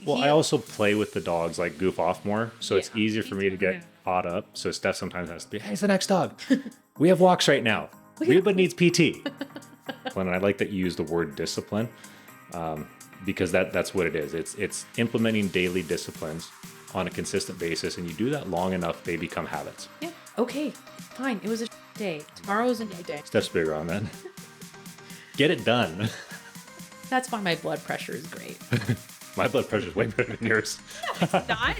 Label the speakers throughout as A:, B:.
A: Well, I also play with the dogs, like goof off more, so it's
B: Yeah.
A: easier for me to get
B: Yeah.
A: caught up. So Steph sometimes has to be, hey, it's the next dog. We have walks right now. Reba needs PT. And I like that you use the word discipline, because that's what it is. It's implementing daily disciplines on a consistent basis, and you do that long enough, they become habits.
B: Yeah. Okay. Fine. It was a day. Tomorrow's a new day.
A: Steph's bigger on that. Get it done.
B: That's why my blood pressure is great.
A: My blood pressure is way better than yours.
B: Not.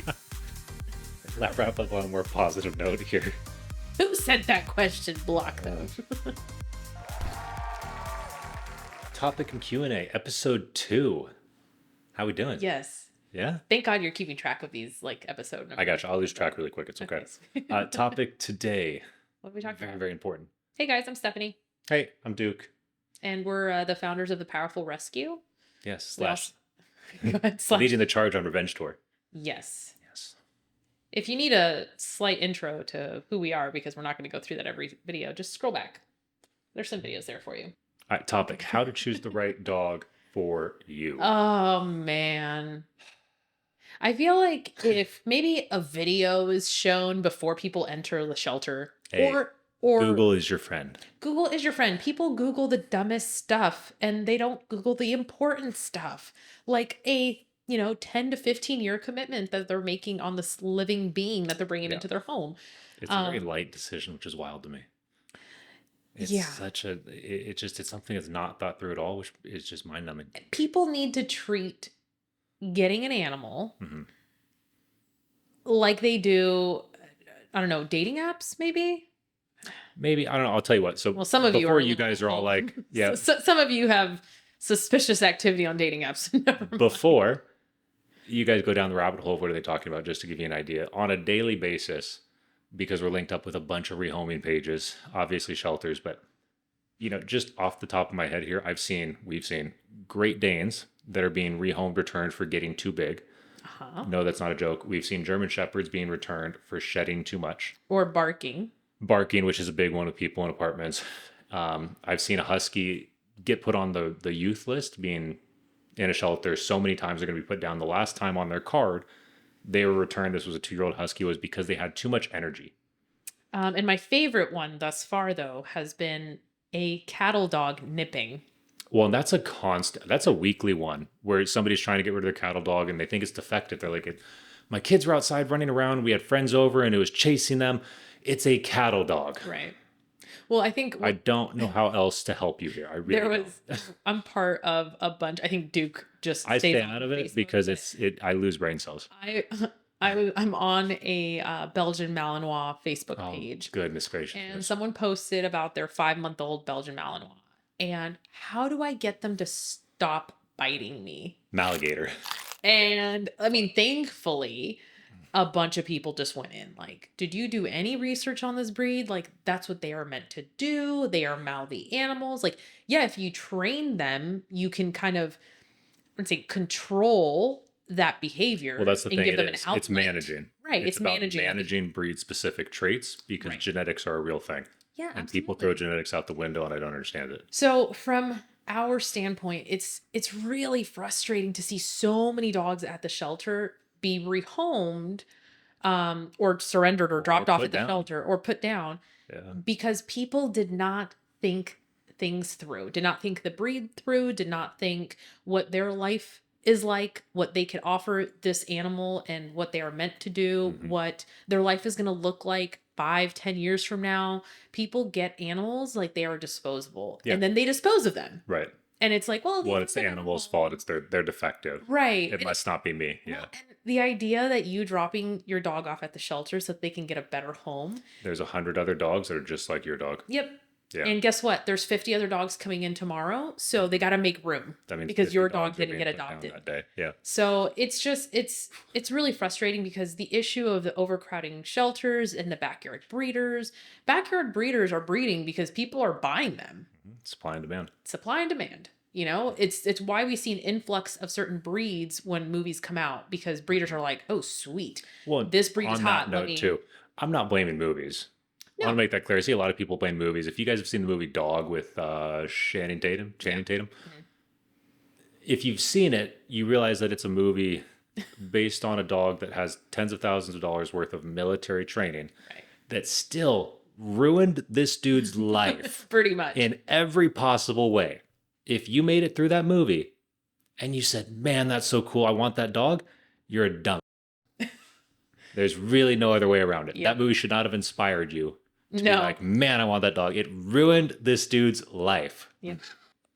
A: Let's wrap up on a more positive note here.
B: Who sent that question? Block them.
A: Topic and Q&A, episode 2. How we doing?
B: Yes.
A: Yeah?
B: Thank God you're keeping track of these episode numbers.
A: I got you. I'll lose track really quick. It's okay. Topic today.
B: What are we talking
A: Very,
B: about?
A: very important.
B: Hey guys, I'm Stephanie.
A: Hey, I'm Duke.
B: And we're the founders of the Powerful Rescue.
A: Yes.
B: Go ahead,
A: Leading the charge on Revenge Tour.
B: Yes.
A: Yes.
B: If you need a slight intro to who we are, because we're not going to go through that every video, just scroll back. There's some videos there for you.
A: All right, topic. How to choose the right dog for you.
B: Oh, man. I feel like if maybe a video is shown before people enter the shelter,
A: Hey,
B: or
A: Google is your friend.
B: Google is your friend. People Google the dumbest stuff and they don't Google the important stuff. Like a, 10 to 15 year commitment that they're making on this living being that they're bringing into their home.
A: It's a very light decision, which is wild to me. It's it's something that's not thought through at all, which is just mind numbing.
B: People need to treat getting an animal like they do, I don't know, dating apps, maybe?
A: Maybe, I don't know. I'll tell you what. So
B: some of
A: before
B: you
A: guys are all like, yeah.
B: Some of you have suspicious activity on dating apps.
A: Before you guys go down the rabbit hole, what are they talking about? Just to give you an idea, on a daily basis, because we're linked up with a bunch of rehoming pages, obviously shelters, but just off the top of my head here, we've seen Great Danes that are being rehomed, returned for getting too big. No, that's not a joke. We've seen German Shepherds being returned for shedding too much.
B: Or barking,
A: which is a big one with people in apartments. I've seen a husky get put on the youth list, being in a shelter so many times they're going to be put down. The last time on their card they were returned, this was a 2-year-old husky, was because they had too much energy.
B: And my favorite one thus far, though, has been a cattle dog nipping.
A: Well, and that's a weekly one where somebody's trying to get rid of their cattle dog and they think it's defective. They're like, my kids were outside running around. We had friends over and it was chasing them. It's a cattle dog.
B: Right. Well, I think
A: I don't know how else to help you here. I really
B: I'm part of a bunch. I think Duke just
A: I stay
B: on
A: out of it
B: Facebook,
A: because I lose brain cells.
B: I'm on a Belgian Malinois Facebook page.
A: Goodness gracious.
B: And someone posted about their 5-month-old Belgian Malinois. And how do I get them to stop biting me?
A: Maligator.
B: And I mean, thankfully, a bunch of people just went in like, did you do any research on this breed? Like, that's what they are meant to do. They are mouthy animals. Like, yeah, if you train them, you can kind of, let's say, control that behavior.
A: Well, that's the thing.
B: Give them an
A: It's
B: outlet.
A: managing.
B: Right. It's
A: about
B: managing.
A: Managing breed-specific traits because genetics are a real thing.
B: Yeah,
A: and people throw genetics out the window, and I don't understand it.
B: So from our standpoint, it's really frustrating to see so many dogs at the shelter be rehomed, or surrendered or dropped off at the shelter or put down, because people did not think things through, did not think the breed through, did not think what their life is like, what they could offer this animal and what they are meant to do, what their life is going to look like 5-10 years from now. People get animals like they are disposable, and then they dispose of them.
A: Right.
B: And it's like, well,
A: it's the animal's fault. It's they're defective.
B: Right.
A: It must not be me. Yeah.
B: Well, and the idea that you dropping your dog off at the shelter so that they can get a better home.
A: There's 100 other dogs that are just like your dog.
B: Yep.
A: Yeah.
B: And guess what? There's 50 other dogs coming in tomorrow, so they got to make room.
A: That means
B: because your dog didn't get adopted
A: that day. Yeah.
B: So it's just it's really frustrating because the issue of the overcrowding shelters and the backyard breeders are breeding because people are buying them.
A: Supply and demand.
B: Supply and demand. It's why we've seen influx of certain breeds when movies come out, because breeders are like, oh sweet,
A: well,
B: this breed is hot.
A: On that note too, I'm not blaming movies. No. I want to make that clear. I see a lot of people blame movies. If you guys have seen the movie Dog with Channing Tatum, if you've seen it, you realize that it's a movie based on a dog that has tens of thousands of dollars worth of military training
B: Right.
A: that still ruined this dude's life
B: Pretty much.
A: in every possible way. If you made it through that movie and you said, man, that's so cool, I want that dog, you're a dumb. There's really no other way around it.
B: Yep.
A: That movie should not have inspired you to be
B: No.
A: like, man, I want that dog. It ruined this dude's life.
B: Yeah.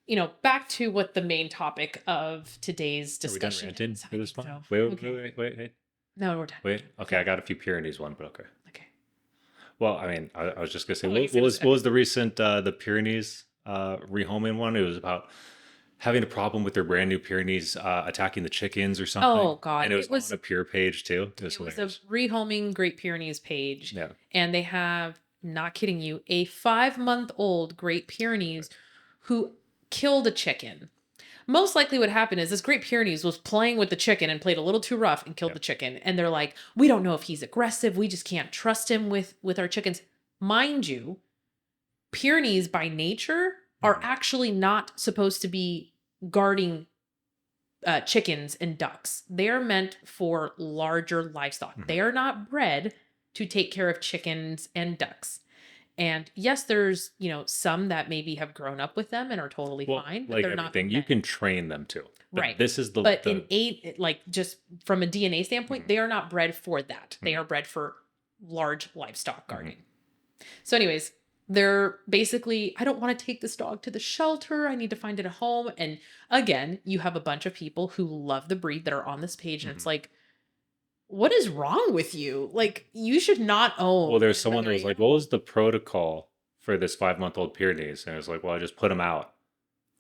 B: You know, back to what the main topic of today's discussion
A: Are we done ranting
B: is.
A: for this
B: So,
A: one?
B: okay.
A: Wait.
B: No, we're done.
A: Wait. Okay, I got a few Pyrenees one, but okay.
B: Okay.
A: Well, I mean, I was just gonna say,
B: Oh,
A: what was the recent the Pyrenees rehoming one? It was about having a problem with their brand new Pyrenees attacking the chickens or something.
B: Oh God,
A: and it was on a pure page too. It was
B: a rehoming Great Pyrenees page.
A: Yeah.
B: And they have, not kidding you, a 5-month-old Great Pyrenees who killed a chicken. Most likely what happened is this Great Pyrenees was playing with the chicken and played a little too rough and killed the chicken. And they're like, we don't know if he's aggressive. We just can't trust him with our chickens. Mind you, Pyrenees by nature are actually not supposed to be guarding chickens and ducks. They are meant for larger livestock. They are not bred to take care of chickens and ducks. And yes, there's, you know, some that maybe have grown up with them and are totally fine, but
A: like
B: they're
A: everything,
B: not.
A: you can train them too. But
B: right.
A: This is the.
B: But like just from a DNA standpoint, they are not bred for that. They are bred for large livestock guarding. So, anyways, they're basically, I don't want to take this dog to the shelter. I need to find it a home. And again, you have a bunch of people who love the breed that are on this page, and it's like, what is wrong with you? Like, you should not own.
A: Well, there's someone that was like, what was the protocol for this 5-month-old Pyrenees? And it was like, well, I just put them out.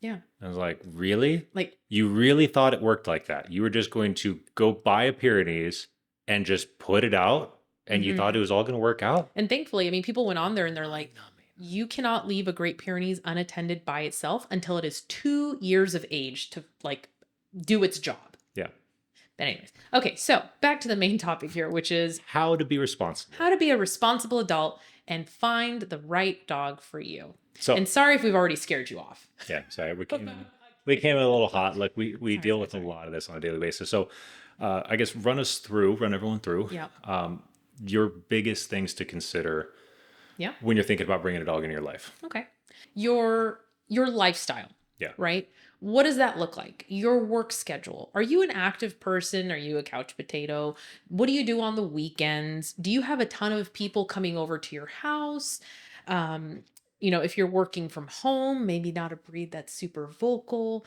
B: Yeah.
A: I was like, really?
B: Like,
A: you really thought it worked like that? You were just going to go buy a Pyrenees and just put it out, and you thought it was all going to work out?
B: And thankfully, I mean, people went on there and they're like, you cannot leave a Great Pyrenees unattended by itself until it is 2 years of age to like do its job.
A: Yeah.
B: But anyways, okay, so back to the main topic here, which is
A: how to be responsible.
B: How to be a responsible adult and find the right dog for you.
A: So,
B: and sorry if we've already scared you off.
A: Yeah, sorry. We came in a little hot. Like we deal with a lot of this on a daily basis. So I guess run everyone through.
B: Yeah.
A: Your biggest things to consider when you're thinking about bringing a dog into your life.
B: Okay. Your lifestyle.
A: Yeah.
B: Right? What does that look like? Your work schedule. Are you an active person? Are you a couch potato? What do you do on the weekends? Do you have a ton of people coming over to your house? You know, if you're working from home, maybe not a breed that's super vocal.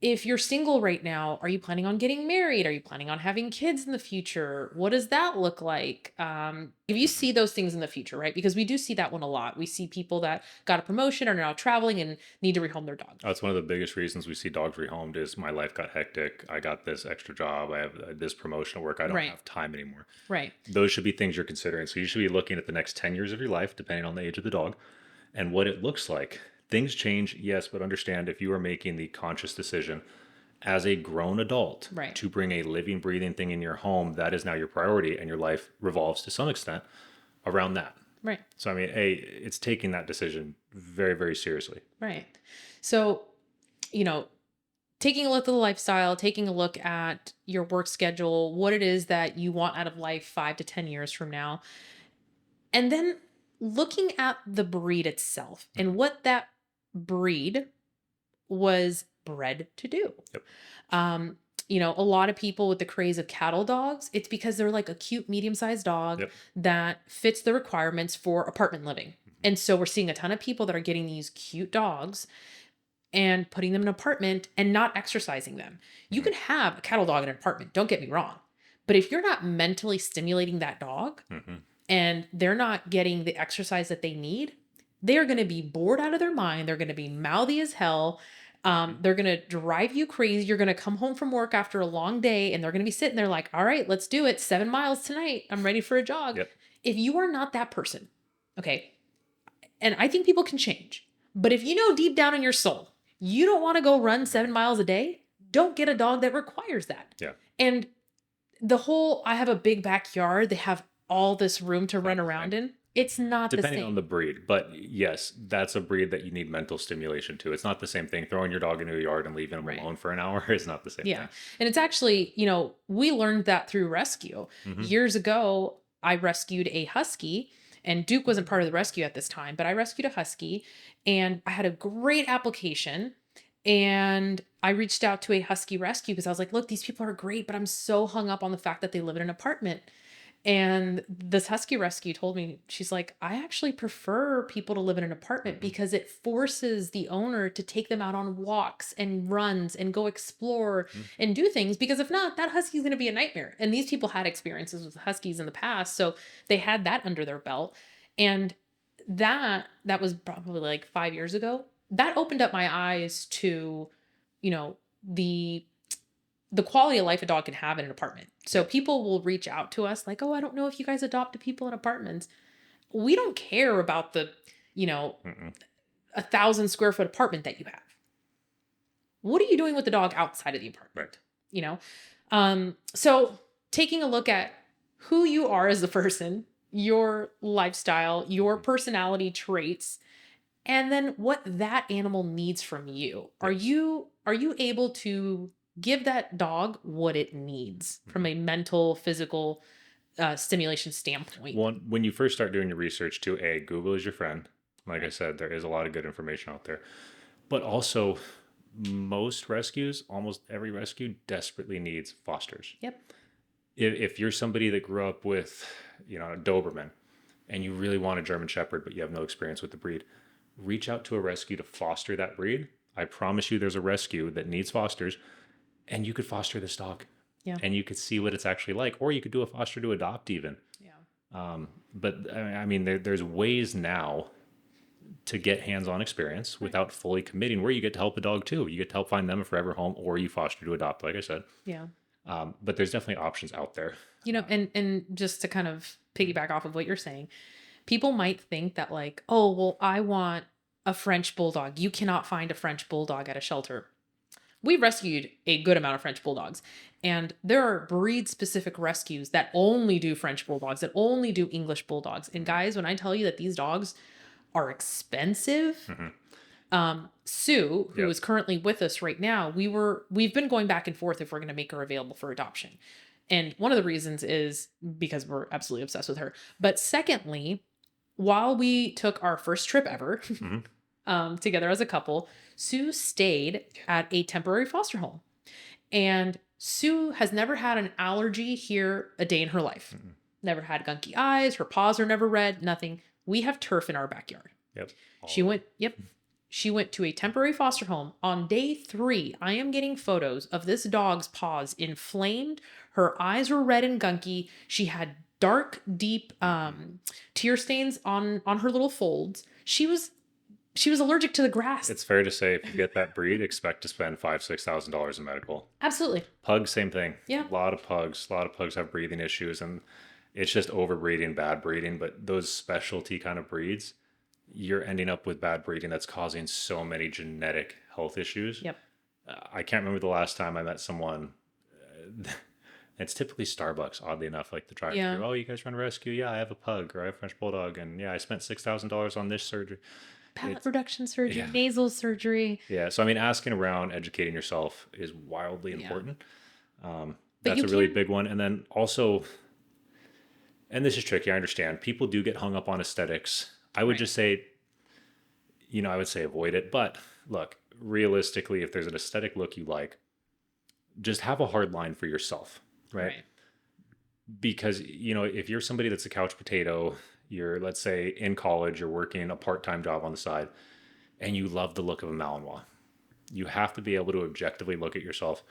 B: If you're single right now, are you planning on getting married? Are you planning on having kids in the future? What does that look like? If you see those things in the future, right? Because we do see that one a lot. We see people that got a promotion are now traveling and need to rehome their dog.
A: That's one of the biggest reasons we see dogs rehomed is my life got hectic. I got this extra job. I have this promotion at work. I don't have time anymore.
B: Right.
A: Those should be things you're considering. So you should be looking at the next 10 years of your life, depending on the age of the dog, and what it looks like. Things change, yes, but understand if you are making the conscious decision as a grown adult to bring a living, breathing thing in your home, that is now your priority, and your life revolves to some extent around that.
B: Right.
A: So, I mean, it's taking that decision very, very seriously.
B: Right. So, you know, taking a look at the lifestyle, taking a look at your work schedule, what it is that you want out of life 5 to 10 years from now, and then looking at the breed itself and what that breed was bred to do.
A: Yep.
B: You know, a lot of people with the craze of cattle dogs, it's because they're like a cute medium-sized dog that fits the requirements for apartment living. And so we're seeing a ton of people that are getting these cute dogs and putting them in an apartment and not exercising them. You can have a cattle dog in an apartment, don't get me wrong. But if you're not mentally stimulating that dog and they're not getting the exercise that they need, they're going to be bored out of their mind. They're going to be mouthy as hell. They're going to drive you crazy. You're going to come home from work after a long day and they're going to be sitting there like, all right, let's do it. 7 miles tonight. I'm ready for a jog.
A: Yep.
B: If you are not that person, okay, and I think people can change, but if you know deep down in your soul, you don't want to go run 7 miles a day, don't get a dog that requires that.
A: Yeah.
B: And the whole, I have a big backyard. They have all this room to run around in. It's not the
A: Depending on the
B: same.
A: breed. But yes, that's a breed that you need mental stimulation to. It's not the same thing. Throwing your dog into a yard and leaving him
B: Right.
A: alone for an hour is not the same
B: Yeah.
A: thing.
B: And it's actually, we learned that through rescue.
A: Hmm.
B: Years ago, I rescued a husky, and Duke wasn't part of the rescue at this time, but I rescued a husky, and I had a great application. And I reached out to a husky rescue because I was like, look, these people are great, but I'm so hung up on the fact that they live in an apartment. And this husky rescue told me, she's like, I actually prefer people to live in an apartment
A: Hmm.
B: because it forces the owner to take them out on walks and runs and go explore
A: Hmm.
B: and do things. Because if not, that husky's going to be a nightmare. And these people had experiences with huskies in the past. So they had that under their belt. And that was probably like 5 years ago. That opened up my eyes to, you know, the quality of life a dog can have in an apartment. So
A: Yep.
B: people will reach out to us like, "Oh, I don't know if you guys adopt to people in apartments." We don't care about the, you know,
A: Mm-mm.
B: 1,000 square foot apartment that you have. What are you doing with the dog outside of the
A: Right.
B: apartment? You know? So taking a look at who you are as a person, your lifestyle, your
A: Mhm.
B: personality traits, and then what that animal needs from you. Are
A: Yes.
B: you able to give that dog what it needs from
A: Mhm.
B: a mental, physical stimulation standpoint?
A: One, when you first start doing your research, too, Google is your friend. Like I
B: Right.
A: said, there is a lot of good information out there. But also, most rescues, almost every rescue, desperately needs fosters.
B: Yep.
A: If you're somebody that grew up with, a Doberman, and you really want a German Shepherd, but you have no experience with the breed, reach out to a rescue to foster that breed. I promise you, there's a rescue that needs fosters, and you could foster this dog,
B: Yeah.
A: and you could see what it's actually like, or you could do a foster to adopt even.
B: Yeah.
A: But I mean, there's ways now to get hands-on experience
B: Right.
A: without fully committing, where you get to help a dog too. You get to help find them a forever home, or you foster to adopt, like I said.
B: Yeah.
A: But there's definitely options out there.
B: And just to kind of piggyback off of what you're saying, people might think that like, oh, well, I want a French bulldog. You cannot find a French bulldog at a shelter. We rescued a good amount of French bulldogs, and there are breed specific rescues that only do French bulldogs, that only do English bulldogs. And
A: Mhm.
B: guys, when I tell you that these dogs are expensive,
A: Mhm.
B: Sue, who
A: Yep.
B: is currently with us right now, we've been going back and forth if we're going to make her available for adoption. And one of the reasons is because we're absolutely obsessed with her. But secondly, while we took our first trip ever
A: Mhm.
B: together as a couple, Sue stayed at a temporary foster home. And Sue has never had an allergy here a day in her life.
A: Mhm.
B: Never had gunky eyes, her paws are never red, nothing. We have turf in our backyard.
A: Yep.
B: She
A: All.
B: went, yep. She went to a temporary foster home. On day 3, I am getting photos of this dog's paws inflamed. Her eyes were red and gunky. She had dark, deep
A: Mhm.
B: tear stains on her little folds. She was allergic to the grass.
A: It's fair to say, if you get that breed, expect to spend $5,000-$6,000 in medical.
B: Absolutely.
A: Pugs, same thing.
B: Yeah.
A: A lot of pugs have breathing issues, and it's just overbreeding, bad breeding. But those specialty kind of breeds, you're ending up with bad breeding that's causing so many genetic health issues.
B: Yep.
A: I can't remember the last time I met someone. It's typically Starbucks, oddly enough, like the
B: Yeah.
A: drive-through. Oh, you guys run a rescue? Yeah, I have a pug or I have a French bulldog, and yeah, I spent $6,000 on this surgery.
B: Palate
A: It's
B: reduction surgery,
A: yeah,
B: nasal surgery.
A: yeah. So I mean, asking around, educating yourself is wildly
B: Yeah.
A: important.
B: But
A: That's
B: you
A: a really
B: can,
A: big one. And then also, and this is tricky, I understand. People do get hung up on aesthetics. I would
B: right.
A: just say, I would say avoid it. But look, realistically, if there's an aesthetic look you like, just have a hard line for yourself, right?
B: Right.
A: Because, if you're somebody that's a couch potato, you're, let's say, in college, you're working a part time job on the side, and you love the look of a Malinois, you have to be able to objectively look at yourself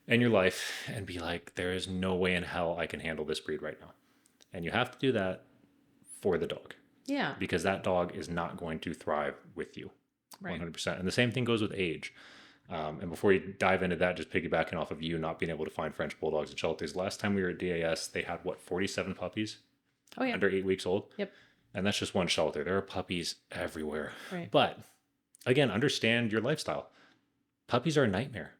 A: and your life and be like, there is no way in hell I can handle this breed right now. And you have to do that for the dog,
B: Yeah.
A: because that dog is not going to thrive with you
B: Right.
A: 100%. And the same thing goes with age. And before you dive into that, just piggybacking off of you not being able to find French bulldogs at shelters. Last time we were at DAS, they had 47 puppies
B: Oh yeah.
A: under 8 weeks old.
B: Yep.
A: And that's just one shelter. There are puppies everywhere.
B: Right.
A: But again, understand your lifestyle. Puppies are a nightmare.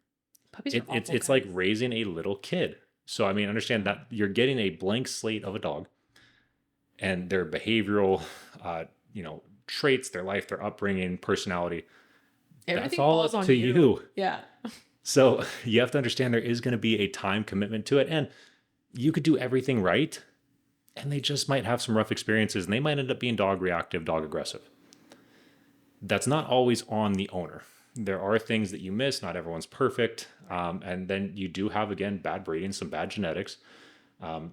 B: Puppies are
A: It's
B: awful,
A: it's like
B: guys.
A: raising a little kid. So I mean, understand
B: Yeah.
A: that you're getting a blank slate of a dog, and their behavioral, traits, their life, their upbringing, personality. That's
B: Everything
A: all
B: falls
A: up
B: on
A: to
B: you.
A: you.
B: Yeah.
A: So you have to understand there is going to be a time commitment to it. And you could do everything right, and they just might have some rough experiences, and they might end up being dog reactive, dog aggressive. That's not always on the owner. There are things that you miss. Not everyone's perfect. And then you do have, again, bad breeding, some bad genetics.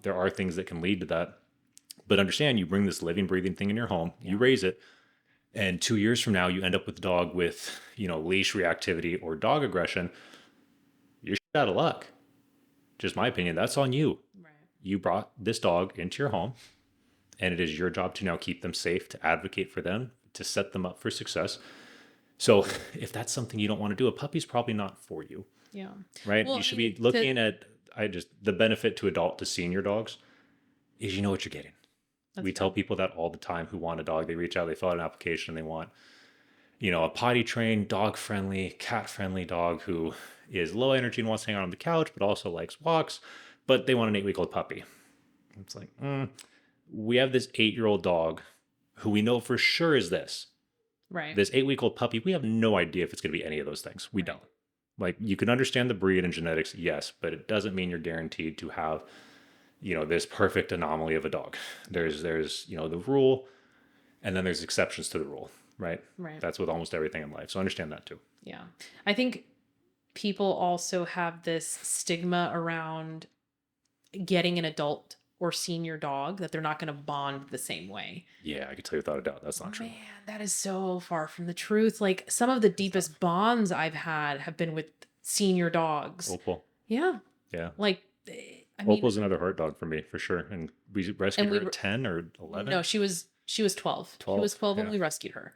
A: There are things that can lead to that. But understand, you bring this living, breathing thing in your home, you raise it, and 2 years from now, you end up with a dog with, leash reactivity or dog aggression. You're out of luck. Just my opinion. That's on you.
B: Right.
A: You brought this dog into your home, and it is your job to now keep them safe, to advocate for them, to set them up for success. So if that's something you don't want to do, a puppy's probably not for you.
B: Yeah.
A: Right?
B: Well,
A: You should be looking at the benefit to adult to senior dogs is you know what you're getting. We tell people that all the time who want a dog. They reach out, they fill out an application, they want, a potty trained, dog friendly, cat friendly dog who is low energy and wants to hang out on the couch, but also likes walks, but they want an 8-week-old puppy. It's like, we have this 8-year-old dog who we know for sure is this.
B: Right.
A: This 8-week-old puppy, we have no idea if it's going to be any of ththose things. We don't. Like, you can understand the breed and genetics, yes, but it doesn't mean you're guaranteed to have, this perfect anomaly of a dog. There's the rule, and then there's exceptions to the rule, right?
B: Right.
A: That's with almost everything in life. So understand that too.
B: Yeah. I think people also have this stigma around getting an adult or senior dog that they're not going to bond the same way.
A: Yeah, I can tell you without a doubt that's not true.
B: Man, that is so far from the truth. Like, some of the deepest bonds I've had have been with senior dogs.
A: Opal.
B: Yeah.
A: Yeah.
B: Like, I mean,
A: Opal's another heart dog for me, for sure. And we rescued her at 10 or 11?
B: No, she was 12.
A: 12,
B: She was 12 when
A: yeah.
B: we rescued her.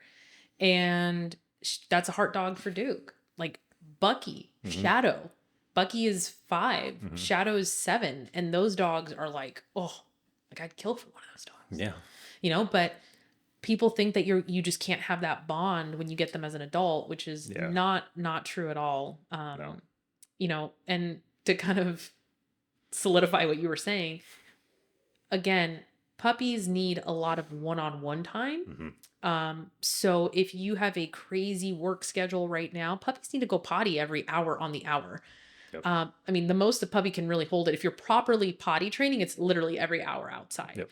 B: And that's a heart dog for Duke. Like, Bucky, Shadow. Bucky is 5. Shadow is 7. And those dogs are like, I'd kill for one of those dogs.
A: Yeah.
B: But people think that you just can't have that bond when you get them as an adult, which is not true at all.
A: No.
B: And to kind of solidify what you were saying, again, puppies need a lot of one-on-one time. So if you have a crazy work schedule right now, puppies need to go potty every hour on the hour.
A: Yep.
B: I mean, the most the puppy can really hold it, if you're properly potty training, it's literally every hour outside.
A: Yep.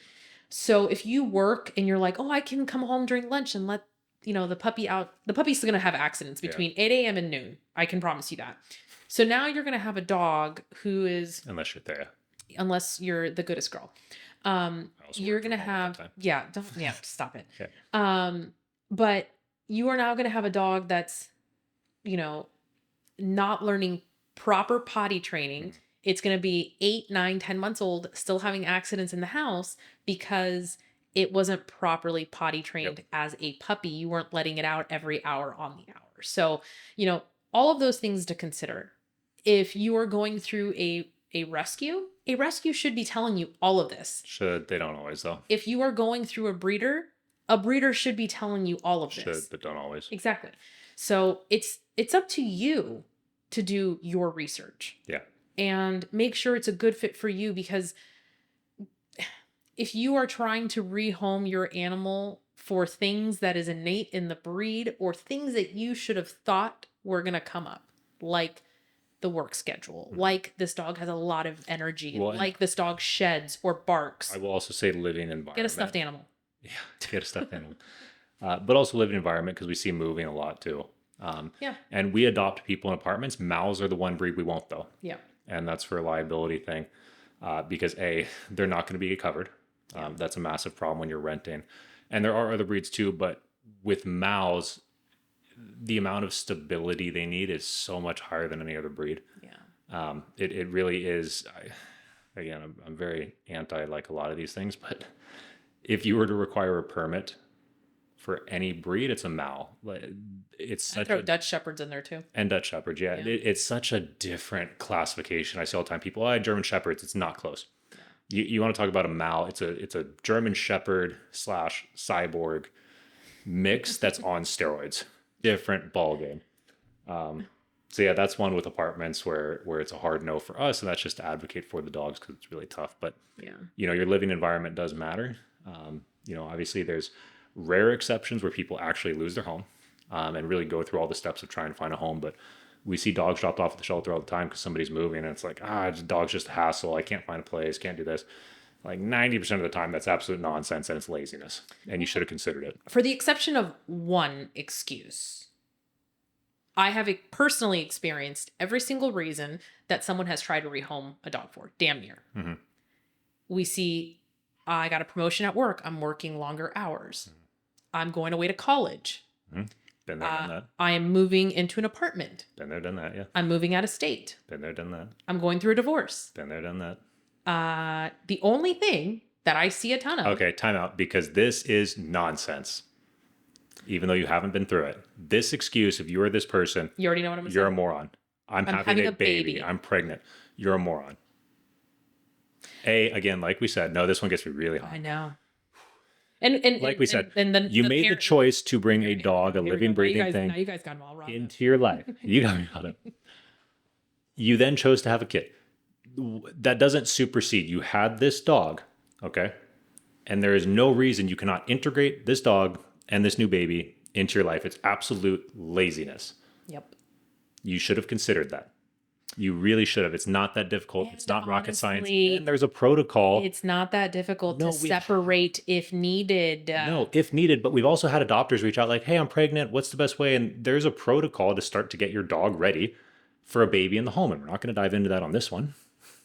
B: So if you work and you're like, I can come home during lunch and let, the puppy out, the puppy's going to have accidents between 8 a.m. and noon. I can promise you that. So now you're going to have a dog who is,
A: Unless you're Thea.
B: Unless you're the goodest girl. You're going to have, stop it.
A: Okay.
B: But you are now going to have a dog that's, not learning proper potty training. It's going to be 8, 9, 10 months old, still having accidents in the house because it wasn't properly potty trained as a puppy. You weren't letting it out every hour on the hour. So, all of those things to consider. If you are going through a rescue should be telling you all of this.
A: Should. They don't always, though.
B: If you are going through a breeder should be telling you all of this.
A: Should, but don't always.
B: Exactly. So it's up to you to do your research.
A: Yeah.
B: And make sure it's a good fit for you, because if you are trying to rehome your animal for things that is innate in the breed or things that you should have thought were going to come up, like the work schedule, like this dog has a lot of energy, like this dog sheds or barks.
A: I will also say living environment.
B: Get a stuffed animal.
A: Yeah, get a stuffed animal. But also living environment, because we see moving a lot too. And we adopt people in apartments. Mals are the one breed we won't, though.
B: Yeah.
A: And that's for a liability thing. Because they're not going to be covered. That's a massive problem when you're renting. And there are other breeds too, but with Mals, the amount of stability they need is so much higher than any other breed.
B: Yeah.
A: It really is. I'm very anti like a lot of these things, but if you were to require a permit for any breed, it's a Mal. It's such
B: throw Dutch Shepherds in there too.
A: And Dutch Shepherds, yeah. It's such a different classification. I see all the time people, German Shepherds. It's not close. Yeah. You want to talk about a Mal? It's a German Shepherd / cyborg mix that's on steroids. Different ball game. So yeah, that's one with apartments where it's a hard no for us, and that's just to advocate for the dogs because it's really tough. But your living environment does matter. Obviously there's rare exceptions where people actually lose their home and really go through all the steps of trying to find a home. But we see dogs dropped off at the shelter all the time because somebody's moving and it's like, dog's just a hassle. I can't find a place, can't do this. Like 90% of the time, that's absolute nonsense and it's laziness. And you should have considered it.
B: For the exception of one excuse, I have personally experienced every single reason that someone has tried to rehome a dog for, damn near.
A: Mm-hmm.
B: We see, I got a promotion at work. I'm working longer hours. Mm-hmm. I'm going away to college.
A: Mm-hmm. Been there, done that.
B: I am moving into an apartment.
A: Been there, done that, yeah.
B: I'm moving out of state.
A: Been there, done that.
B: I'm going through a divorce.
A: Been there, done that.
B: The only thing that I see a ton of.
A: Okay, time out, because this is nonsense. Even though you haven't been through it. This excuse, if you are this person,
B: you already know what I'm saying.
A: You're a moron. I'm having a baby. I'm pregnant. You're a moron. Again, like we said, no, this one gets me really hot.
B: I know. And
A: like we said,
B: and then
A: you made the choice to bring a dog, a living, breathing thing,
B: now you guys got them all wrong
A: into your life. You got me on it. You then chose to have a kid. That doesn't supersede. You had this dog, okay? And there is no reason you cannot integrate this dog and this new baby into your life. It's absolute laziness.
B: Yep.
A: You should have considered that. You really should have. It's not that difficult. It's not rocket science. And there's a protocol.
B: It's not that difficult to separate if needed.
A: No, if needed. But we've also had adopters reach out like, hey, I'm pregnant. What's the best way? And there's a protocol to start to get your dog ready for a baby in the home. And we're not going to dive into that on this one.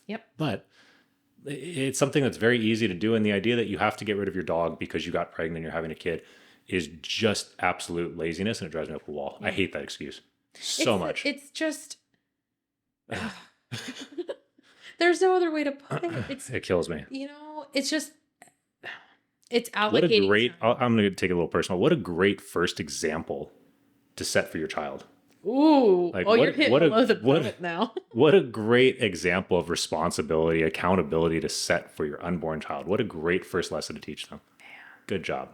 B: Yep.
A: But it's something that's very easy to do. And the idea that you have to get rid of your dog because you got pregnant and you're having a kid is just absolute laziness. And it drives me up the wall. I hate that excuse so much.
B: It's just... There's no other way to put it.
A: It kills me.
B: It's just... It's allocating.
A: What a great... I'm going to take it a little personal. What a great first example to set for your child.
B: Ooh. You're hitting below the belt now.
A: What a great example of responsibility, accountability to set for your unborn child. What a great first lesson to teach them. Man. Good job.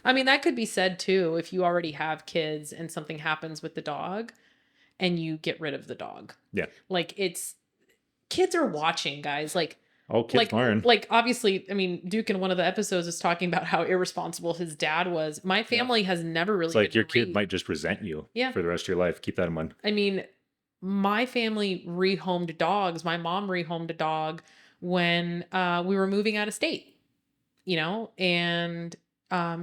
B: I mean, that could be said too if you already have kids and something happens with the dog and you get rid of the dog.
A: Yeah.
B: Like kids are watching, guys.
A: Kids learn.
B: Like obviously, I mean, Duke in one of the episodes is talking about how irresponsible his dad was. My family has never really.
A: It's like your kid might just resent you for the rest of your life. Keep that in mind.
B: I mean, my family rehomed dogs. My mom rehomed a dog when we were moving out of state, and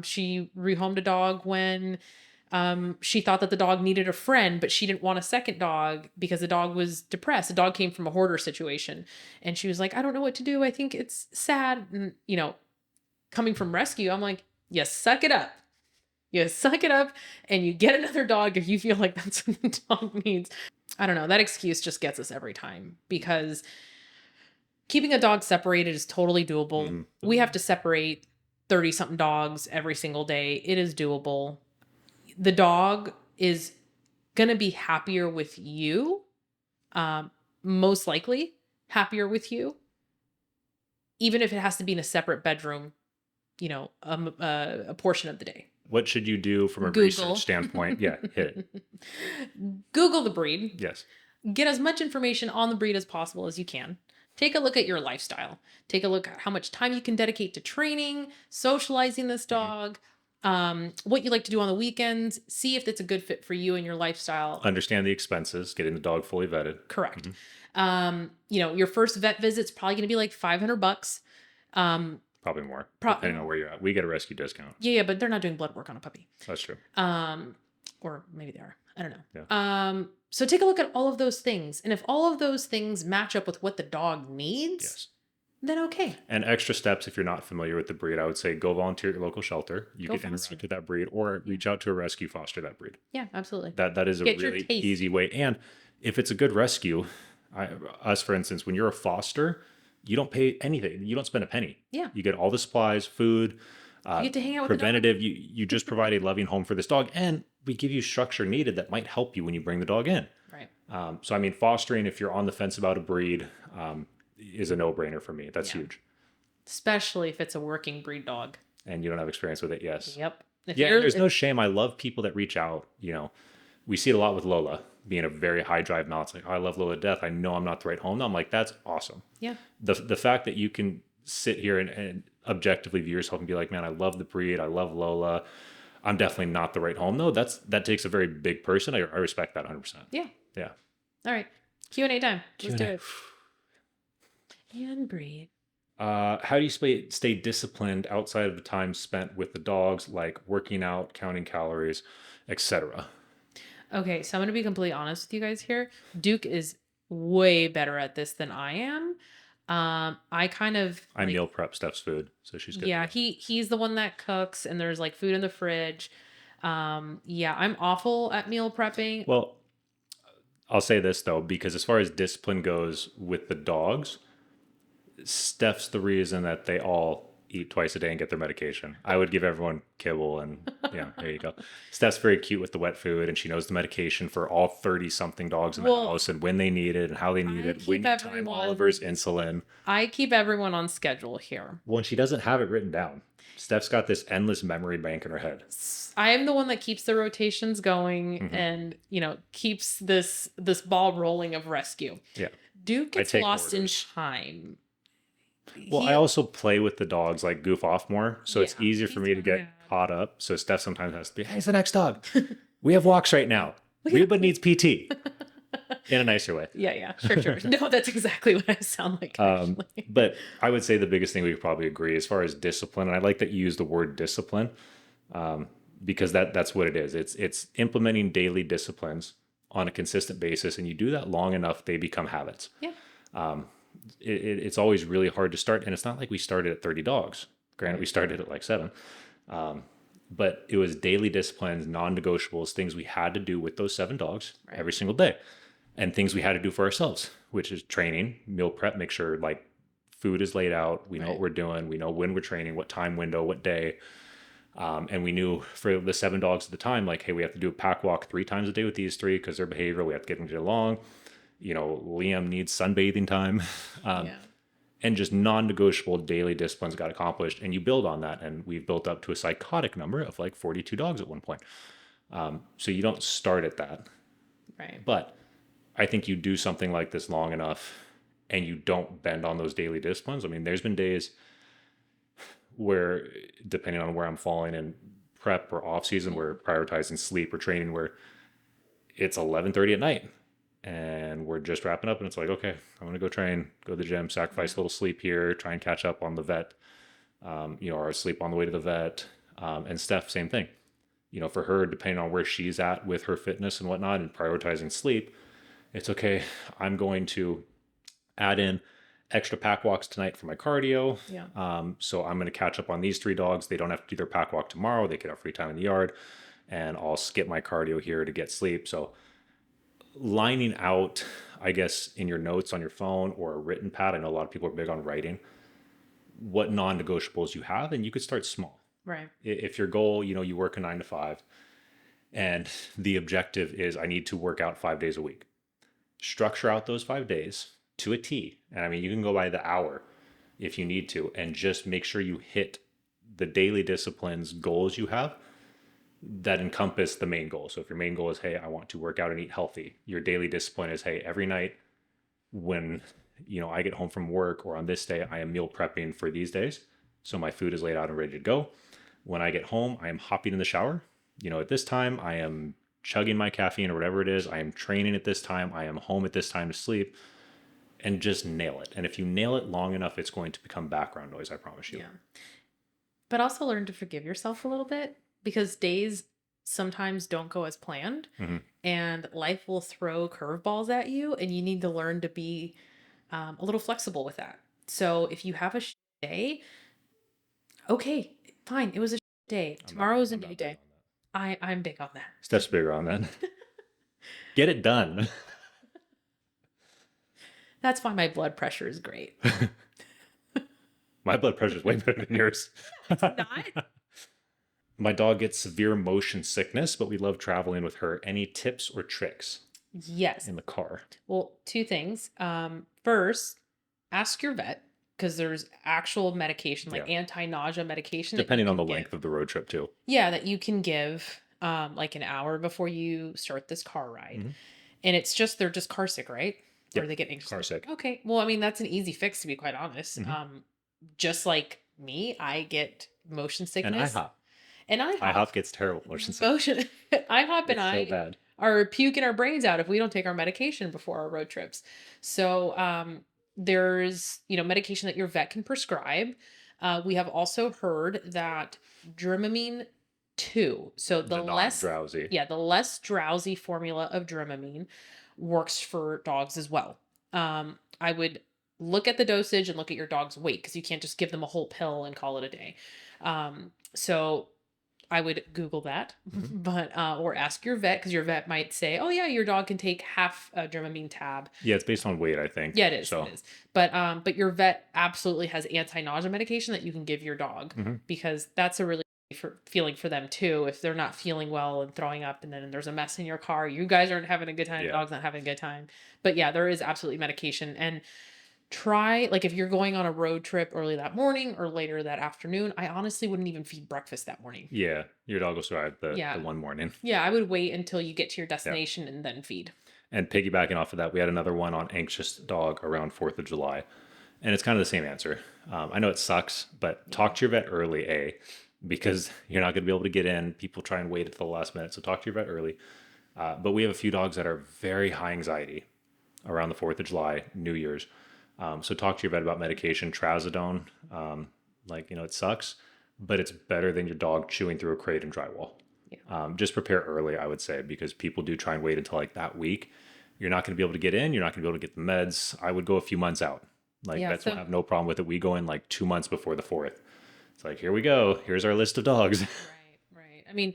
B: she rehomed a dog when she thought that the dog needed a friend, but she didn't want a second dog because the dog was depressed. The dog came from a hoarder situation. And she was like, I don't know what to do. I think it's sad. And, coming from rescue, I'm like, you suck it up. You suck it up and you get another dog if you feel like that's what the dog needs. I don't know. That excuse just gets us every time because keeping a dog separated is totally doable. Mm-hmm. We have to separate 30-something dogs every single day. It is doable. The dog is going to be happier with you, most likely happier with you, even if it has to be in a separate bedroom, a portion of the day.
A: What should you do from a research standpoint? Yeah, hit it.
B: Google the breed.
A: Yes.
B: Get as much information on the breed as possible as you can. Take a look at your lifestyle. Take a look at how much time you can dedicate to training, socializing this dog, what you like to do on the weekends. See if it's a good fit for you and your lifestyle.
A: Understand the expenses, getting the dog fully vetted.
B: Correct. Mm-hmm. Your first vet visit's probably going to be like $500.
A: Probably more, depending on where you're at. We get a rescue discount.
B: Yeah, but they're not doing blood work on a puppy.
A: That's true.
B: Or maybe they are. I don't know.
A: Yeah.
B: So take a look at all of those things. And if all of those things match up with what the dog needs, then okay. And
A: extra steps, if you're not familiar with the breed, I would say go volunteer at your local shelter. You can interact with that breed or reach out to a rescue foster that breed.
B: Yeah, absolutely.
A: That is a really easy way. And if it's a good rescue, us, for instance, when you're a foster, you don't pay anything. You don't spend a penny.
B: Yeah.
A: You get all the supplies, food,
B: you get to hang out with
A: preventative. You just provide a loving home for this dog. And we give you structure needed that might help you when you bring the dog in.
B: Right.
A: So, I mean, fostering, if you're on the fence about a breed, is a no-brainer for me. That's huge.
B: Especially if it's a working breed dog.
A: And you don't have experience with it, yes.
B: Yep.
A: There's no shame. I love people that reach out. We see it a lot with Lola being a very high drive mouth. It's like, I love Lola to death. I know I'm not the right home. I'm like, that's awesome.
B: Yeah.
A: The fact that you can sit here and objectively view yourself and be like, man, I love the breed. I love Lola. I'm definitely not the right home though. That takes a very big person. I respect that 100%.
B: Yeah.
A: Yeah.
B: All right. Q&A time. Let's do
A: Q&A.
B: it. And breathe.
A: How do you stay disciplined outside of the time spent with the dogs, like working out, counting calories, etc.?
B: Okay, so I'm going to be completely honest with you guys here. Duke is way better at this than I am. I kind of
A: I meal prep Steph's food, so she's good.
B: Yeah, he's the one that cooks, and there's like food in the fridge. Yeah, I'm awful at meal prepping.
A: Well, I'll say this though, because as far as discipline goes with the dogs, Steph's the reason that they all eat twice a day and get their medication. I would give everyone kibble, and yeah, there you go. Steph's very cute with the wet food, and she knows the medication for all 30 something dogs in the house and when they need it and how they need it. When you time Oliver's insulin.
B: I keep everyone on schedule here.
A: Well, and she doesn't have it written down. Steph's got this endless memory bank in her head.
B: I am the one that keeps the rotations going and, keeps this ball rolling of rescue.
A: Yeah.
B: Duke gets lost in time.
A: Well, I also play with the dogs, like goof off more. So it's easier for me to get caught up. So Steph sometimes has to be, hey, it's the next dog. We have walks right now. Reba needs PT. In a nicer way.
B: Yeah. Sure. No, that's exactly what I sound like.
A: But I would say the biggest thing we could probably agree as far as discipline, and I like that you use the word discipline, because that's what it is. It's implementing daily disciplines on a consistent basis, and you do that long enough, they become habits.
B: Yeah.
A: It's always really hard to start, and it's not like we started at 30 dogs. Granted, we started at like 7. But it was daily disciplines, non-negotiables, things we had to do with those 7 dogs every single day, and things we had to do for ourselves, which is training, meal prep, make sure like food is laid out. We know what we're doing. We know when we're training, what time window, what day. And we knew for the 7 dogs at the time, like, hey, we have to do a pack walk 3 times a day with these 3 because they're behavioral. We have to get them to get along. Liam needs sunbathing time. And just non-negotiable daily disciplines got accomplished, and you build on that. And we've built up to a psychotic number of like 42 dogs at one point. So you don't start at that.
B: Right.
A: But I think you do something like this long enough and you don't bend on those daily disciplines. I mean, there's been days where, depending on where I'm falling in prep or off season, we're prioritizing sleep or training where it's 11:30 at night and we're just wrapping up, and it's like, okay, I'm going to go train, go to the gym, sacrifice a little sleep here, try and catch up on the vet, or sleep on the way to the vet. And Steph, same thing. For her, depending on where she's at with her fitness and whatnot and prioritizing sleep, it's okay. I'm going to add in extra pack walks tonight for my cardio.
B: Yeah.
A: So I'm going to catch up on these 3 dogs. They don't have to do their pack walk tomorrow. They can have free time in the yard, and I'll skip my cardio here to get sleep. So lining out, I guess, in your notes on your phone or a written pad. I know a lot of people are big on writing what non-negotiables you have, and you could start small.
B: Right.
A: If your goal, you work a 9 to 5 and the objective is I need to work out 5 days a week. Structure out those 5 days to a T. And I mean, you can go by the hour if you need to, and just make sure you hit the daily disciplines goals you have that encompass the main goal. So if your main goal is, hey, I want to work out and eat healthy, your daily discipline is, hey, every night when, I get home from work or on this day, I am meal prepping for these days. So my food is laid out and ready to go. When I get home, I am hopping in the shower. At this time, I am chugging my caffeine or whatever it is. I am training at this time. I am home at this time to sleep, and just nail it. And if you nail it long enough, it's going to become background noise. I promise you.
B: Yeah. But also learn to forgive yourself a little bit, because days sometimes don't go as planned, and life will throw curveballs at you, and you need to learn to be a little flexible with that. So if you have a day, okay, fine. It was a day. Tomorrow is a new day. I'm big on that.
A: Steph's bigger on that. Get it done.
B: That's why my blood pressure is great.
A: My blood pressure is way better than yours.
B: It's not?
A: My dog gets severe motion sickness, but we love traveling with her. Any tips or tricks?
B: Yes.
A: In the car?
B: Well, 2 things. First, ask your vet, because there's actual medication, like anti-nausea medication.
A: Depending on the length of the road trip too.
B: Yeah, that you can give like an hour before you start this car ride. And they're just car sick, right?
A: Yep.
B: Or they get anxious.
A: Car sick.
B: Okay. Well, I mean, that's an easy fix, to be quite honest. Just like I get motion
A: And
B: sickness.
A: IHOP.
B: And IHOP.
A: IHOP gets terrible motion sickness.
B: IHOP and
A: It's so bad.
B: are puking our brains out if we don't take our medication before our road trips. So there's medication that your vet can prescribe. We have also heard that Dramamine 2, so the less
A: drowsy.
B: the less drowsy formula of Dramamine works for dogs as well. I would look at the dosage and look at your dog's weight because you can't just give them a whole pill and call it a day. So I would Google that, but or ask your vet because your vet might say, "Oh yeah, your dog can take half a Dramamine tab."
A: Yeah, it's based on weight, I think.
B: Yeah, it is. So. It is. But your vet absolutely has anti-nausea medication that you can give your dog because that's a really feeling for them too. If they're not feeling well and throwing up, and then there's a mess in your car, you guys aren't having a good time. The dog's not having a good time. But yeah, there is absolutely medication and. Try, like if you're going on a road trip early that morning or later that afternoon, I honestly wouldn't even feed breakfast that morning.
A: Yeah, your dog will survive the one morning.
B: Yeah, I would wait until you get to your destination and then feed.
A: And piggybacking off of that, we had another one on anxious dog around 4th of July. And it's kind of the same answer. I know it sucks, but talk to your vet early, because you're not going to be able to get in. People try and wait at the last minute. So talk to your vet early. But we have a few dogs that are very high anxiety around the 4th of July, New Year's. So talk to your vet about medication, trazodone. It sucks, but it's better than your dog chewing through a crate and drywall. Yeah. Just prepare early, I would say, because people do try and wait until like that week. You're not going to be able to get in. You're not going to be able to get the meds. I would go a few months out. Vets will have no problem with it. We go in like 2 months before the 4th. It's like, here we go. Here's our list of dogs.
B: Right. I mean,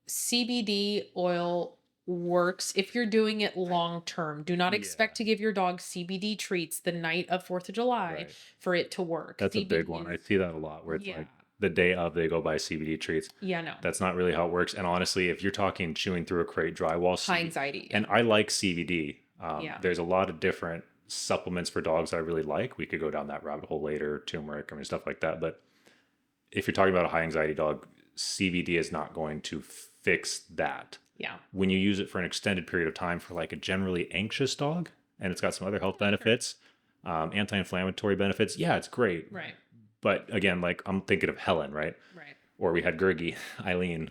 B: CBD oil works if you're doing it long term. Do not expect to give your dog CBD treats the night of 4th of July for it to work.
A: That's a big one. I see that a lot where it's like the day of they go buy CBD treats.
B: Yeah, no.
A: That's not really how it works. And honestly, if you're talking chewing through a crate, drywall,
B: high anxiety.
A: And I like CBD. There's a lot of different supplements for dogs that I really like. We could go down that rabbit hole later, turmeric, stuff like that. But if you're talking about a high anxiety dog, CBD is not going to fix that.
B: Yeah.
A: When you use it for an extended period of time for like a generally anxious dog, and it's got some other health benefits, anti-inflammatory benefits, it's great.
B: Right.
A: But again, like I'm thinking of Helen, right?
B: Right.
A: Or we had Gurgi, Eileen,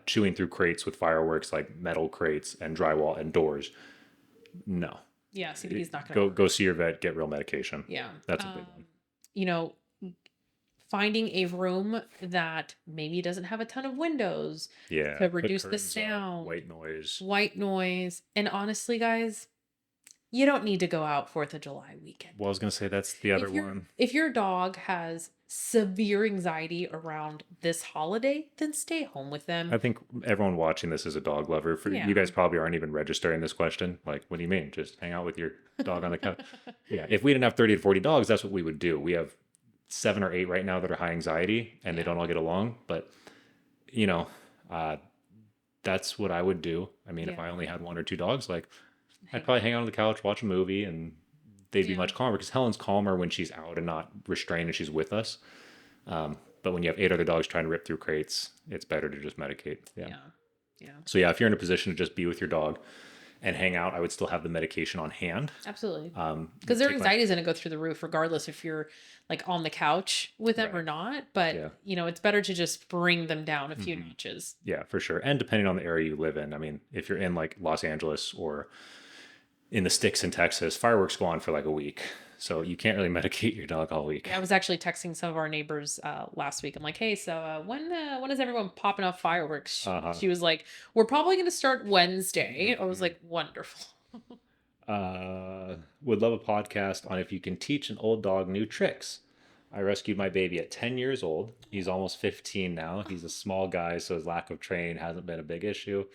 A: chewing through crates with fireworks, like metal crates and drywall and doors. No.
B: Yeah, CBD is not going
A: to go see your vet, get real medication.
B: Yeah.
A: That's a big one.
B: Finding a room that maybe doesn't have a ton of windows to reduce the sound, white noise. And honestly, guys, you don't need to go out 4th of July weekend.
A: Well, I was going to say that's the other one.
B: If your dog has severe anxiety around this holiday, then stay home with them.
A: I think everyone watching this is a dog lover. You guys probably aren't even registering this question. Like, what do you mean? Just hang out with your dog on the couch? Yeah. If we didn't have 30 to 40 dogs, that's what we would do. We have 7 or 8 right now that are high anxiety and they don't all get along. But, that's what I would do. I mean, if I only had 1 or 2 dogs, I'd probably hang out on the couch, watch a movie, and they'd be much calmer because Helen's calmer when she's out and not restrained and she's with us. But when you have 8 other dogs trying to rip through crates, it's better to just medicate. Yeah. So if you're in a position to just be with your dog and hang out, I would still have the medication on hand.
B: Absolutely. Because their anxiety is going to go through the roof regardless if you're like on the couch with them or not. But, it's better to just bring them down a few notches.
A: Yeah, for sure. And depending on the area you live in, I mean, if you're in like Los Angeles or in the sticks in Texas, fireworks go on for like a week. So you can't really medicate your dog all week.
B: I was actually texting some of our neighbors last week. I'm like, hey, so when is everyone popping off fireworks? She was like, we're probably going to start Wednesday. I was like, wonderful.
A: Would love a podcast on if you can teach an old dog new tricks. I rescued my baby at 10 years old. He's almost 15 now. He's a small guy, so his lack of train hasn't been a big issue.